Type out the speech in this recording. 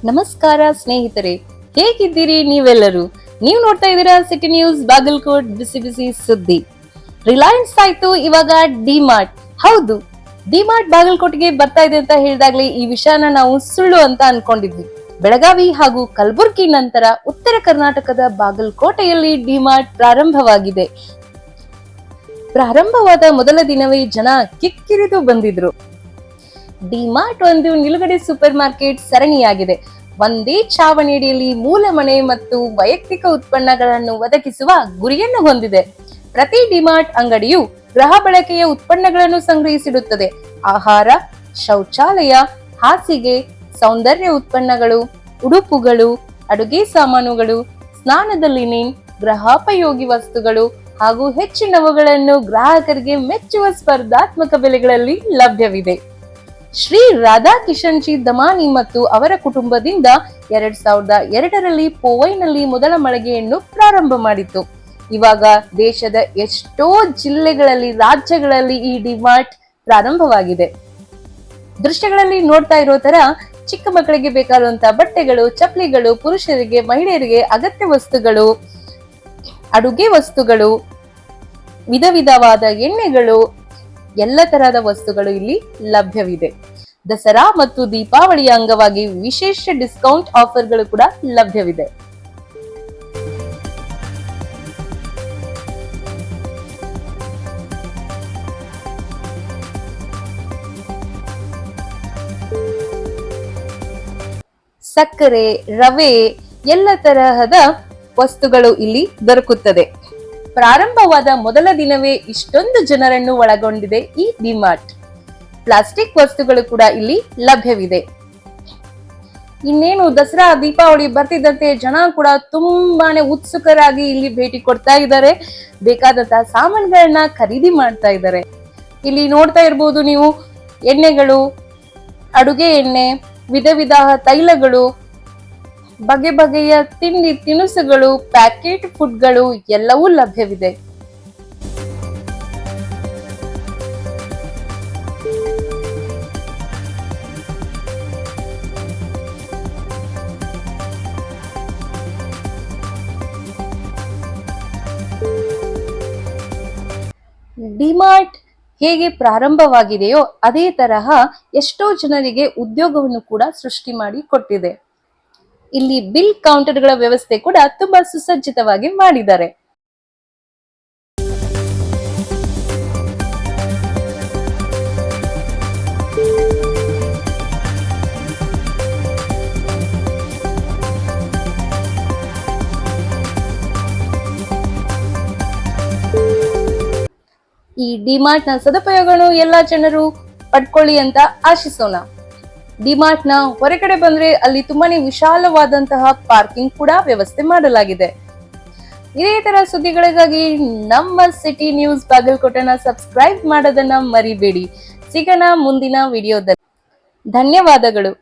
ನಮಸ್ಕಾರ ಸ್ನೇಹಿತರೆ, ಹೇಗಿದ್ದೀರಿ ನೀವೆಲ್ಲರೂ? ನೀವು ನೋಡ್ತಾ ಇದ್ದೀರಾ ಸಿಟಿ ನ್ಯೂಸ್ ಬಾಗಲಕೋಟ್. ಬಿಸಿ ಬಿಸಿ ಸುದ್ದಿ. ರಿಲಯನ್ಸ್ ಆಯ್ತು, ಇವಾಗ ಡಿಮಾರ್ಟ್. ಹೌದು, ಡಿಮಾರ್ಟ್ ಬಾಗಲಕೋಟ್ಗೆ ಬರ್ತಾ ಇದೆ ಅಂತ ಹೇಳಿದಾಗ್ಲೇ ಈ ವಿಷಯನ ನಾವು ಸುಳ್ಳು ಅಂತ ಅನ್ಕೊಂಡಿದ್ವಿ. ಬೆಳಗಾವಿ ಹಾಗೂ ಕಲಬುರಗಿ ನಂತರ ಉತ್ತರ ಕರ್ನಾಟಕದ ಬಾಗಲಕೋಟೆಯಲ್ಲಿ ಡಿಮಾರ್ಟ್ ಪ್ರಾರಂಭವಾಗಿದೆ. ಪ್ರಾರಂಭವಾದ ಮೊದಲ ದಿನವೇ ಜನ ಕಿಕ್ಕಿರಿದು ಬಂದಿದ್ರು. ಡಿಮಾರ್ಟ್ ಒಂದು ನಿಲುಗಡೆ ಸೂಪರ್ ಮಾರ್ಕೆಟ್ ಸರಣಿಯಾಗಿದೆ. ಒಂದೇ ಛಾವಣಿಯಲ್ಲಿ ಮೂಲ ಮನೆ ಮತ್ತು ವೈಯಕ್ತಿಕ ಉತ್ಪನ್ನಗಳನ್ನು ಒದಗಿಸುವ ಗುರಿಯನ್ನು ಹೊಂದಿದೆ. ಪ್ರತಿ ಡಿಮಾರ್ಟ್ ಅಂಗಡಿಯು ಗೃಹ ಬಳಕೆಯ ಉತ್ಪನ್ನಗಳನ್ನು ಸಂಗ್ರಹಿಸಿಡುತ್ತದೆ. ಆಹಾರ, ಶೌಚಾಲಯ, ಹಾಸಿಗೆ, ಸೌಂದರ್ಯ ಉತ್ಪನ್ನಗಳು, ಉಡುಪುಗಳು, ಅಡುಗೆ ಸಾಮಾನುಗಳು, ಸ್ನಾನದ ಲಿನಿನ್, ಗೃಹೋಪಯೋಗಿ ವಸ್ತುಗಳು ಹಾಗೂ ಹೆಚ್ಚಿನವುಗಳನ್ನು ಗ್ರಾಹಕರಿಗೆ ಮೆಚ್ಚುವ ಸ್ಪರ್ಧಾತ್ಮಕ ಬೆಲೆಗಳಲ್ಲಿ ಲಭ್ಯವಿದೆ. ಶ್ರೀ ರಾಧಾಕಿಶನ್ ಜಿ ದಮಾನಿ ಮತ್ತು ಅವರ ಕುಟುಂಬದಿಂದ 2002ರಲ್ಲಿ ಪೋವೈನಲ್ಲಿ ಮೊದಲ ಮಳಿಗೆಯನ್ನು ಪ್ರಾರಂಭ ಮಾಡಿತ್ತು. ಇವಾಗ ದೇಶದ ಎಷ್ಟೋ ಜಿಲ್ಲೆಗಳಲ್ಲಿ, ರಾಜ್ಯಗಳಲ್ಲಿ ಈ ಡಿಮಾರ್ಟ್ ಪ್ರಾರಂಭವಾಗಿದೆ. ದೃಶ್ಯಗಳಲ್ಲಿ ನೋಡ್ತಾ ಇರೋ ತರ ಚಿಕ್ಕ ಮಕ್ಕಳಿಗೆ ಬೇಕಾದಂತಹ ಬಟ್ಟೆಗಳು, ಚಪ್ಪಲಿಗಳು, ಪುರುಷರಿಗೆ, ಮಹಿಳೆಯರಿಗೆ ಅಗತ್ಯ ವಸ್ತುಗಳು, ಅಡುಗೆ ವಸ್ತುಗಳು, ವಿಧ ವಿಧವಾದ ಎಣ್ಣೆಗಳು, ಎಲ್ಲ ತರಹದ ವಸ್ತುಗಳು ಇಲ್ಲಿ ಲಭ್ಯವಿದೆ. ದಸರಾ ಮತ್ತು ದೀಪಾವಳಿಯ ಅಂಗವಾಗಿ ವಿಶೇಷ ಡಿಸ್ಕೌಂಟ್ ಆಫರ್ಗಳು ಕೂಡ ಲಭ್ಯವಿದೆ. ಸಕ್ಕರೆ, ರವೆ, ಎಲ್ಲ ತರಹದ ವಸ್ತುಗಳು ಇಲ್ಲಿ ದೊರಕುತ್ತದೆ. ಪ್ರಾರಂಭವಾದ ಮೊದಲ ದಿನವೇ ಇಷ್ಟೊಂದು ಜನರನ್ನು ಒಳಗೊಂಡಿದೆ ಈ ಡಿಮಾರ್ಟ್. ಪ್ಲಾಸ್ಟಿಕ್ ವಸ್ತುಗಳು ಕೂಡ ಇಲ್ಲಿ ಲಭ್ಯವಿದೆ. ಇನ್ನೇನು ದಸರಾ, ದೀಪಾವಳಿ ಬರ್ತಿದ್ದಂತೆ ಜನ ಕೂಡ ತುಂಬಾನೇ ಉತ್ಸುಕರಾಗಿ ಇಲ್ಲಿ ಭೇಟಿ ಕೊಡ್ತಾ ಇದ್ದಾರೆ. ಬೇಕಾದಂತಹ ಸಾಮಾನುಗಳನ್ನ ಖರೀದಿ ಮಾಡ್ತಾ ಇದ್ದಾರೆ. ಇಲ್ಲಿ ನೋಡ್ತಾ ಇರ್ಬೋದು ನೀವು, ಎಣ್ಣೆಗಳು, ಅಡುಗೆ ಎಣ್ಣೆ, ವಿಧ ವಿಧ ತೈಲಗಳು, ಬಗೆ ಬಗೆಯ ತಿಂಡಿ ತಿನಿಸುಗಳು, ಪ್ಯಾಕೆಟ್ ಫುಡ್ಗಳು ಎಲ್ಲವೂ ಲಭ್ಯವಿದೆ. ಡಿಮಾರ್ಟ್ ಹೇಗೆ ಪ್ರಾರಂಭವಾಗಿದೆಯೋ ಅದೇ ತರಹ ಎಷ್ಟೋ ಜನರಿಗೆ ಉದ್ಯೋಗವನ್ನು ಕೂಡ ಸೃಷ್ಟಿ ಮಾಡಿ ಕೊಟ್ಟಿದೆ. ಇಲ್ಲಿ ಬಿಲ್ ಕೌಂಟರ್ಗಳ ವ್ಯವಸ್ಥೆ ಕೂಡ ತುಂಬಾ ಸುಸಜ್ಜಿತವಾಗಿ ಮಾಡಿದ್ದಾರೆ. ಈ ಡಿಮಾರ್ಟ್ ನ ಸದುಪಯೋಗವನ್ನು ಎಲ್ಲಾ ಜನರು ಪಡ್ಕೊಳ್ಳಿ ಅಂತ ಆಶಿಸೋಣ. ಡಿಮಾರ್ಟ್ ನ ಹೊರಗಡೆ ಬಂದ್ರೆ ಅಲ್ಲಿ ತುಂಬಾನೇ ವಿಶಾಲವಾದಂತಹ ಪಾರ್ಕಿಂಗ್ ಕೂಡ ವ್ಯವಸ್ಥೆ ಮಾಡಲಾಗಿದೆ. ಇದೇ ತರ ಸುದ್ದಿಗಳಿಗಾಗಿ ನಮ್ಮ ಸಿಟಿ ನ್ಯೂಸ್ ಬಾಗಲಕೋಟೆನ ಸಬ್ಸ್ಕ್ರೈಬ್ ಮಾಡೋದನ್ನ ಮರಿಬೇಡಿ. ಸಿಗೋಣ ಮುಂದಿನ ವಿಡಿಯೋದಲ್ಲಿ. ಧನ್ಯವಾದಗಳು.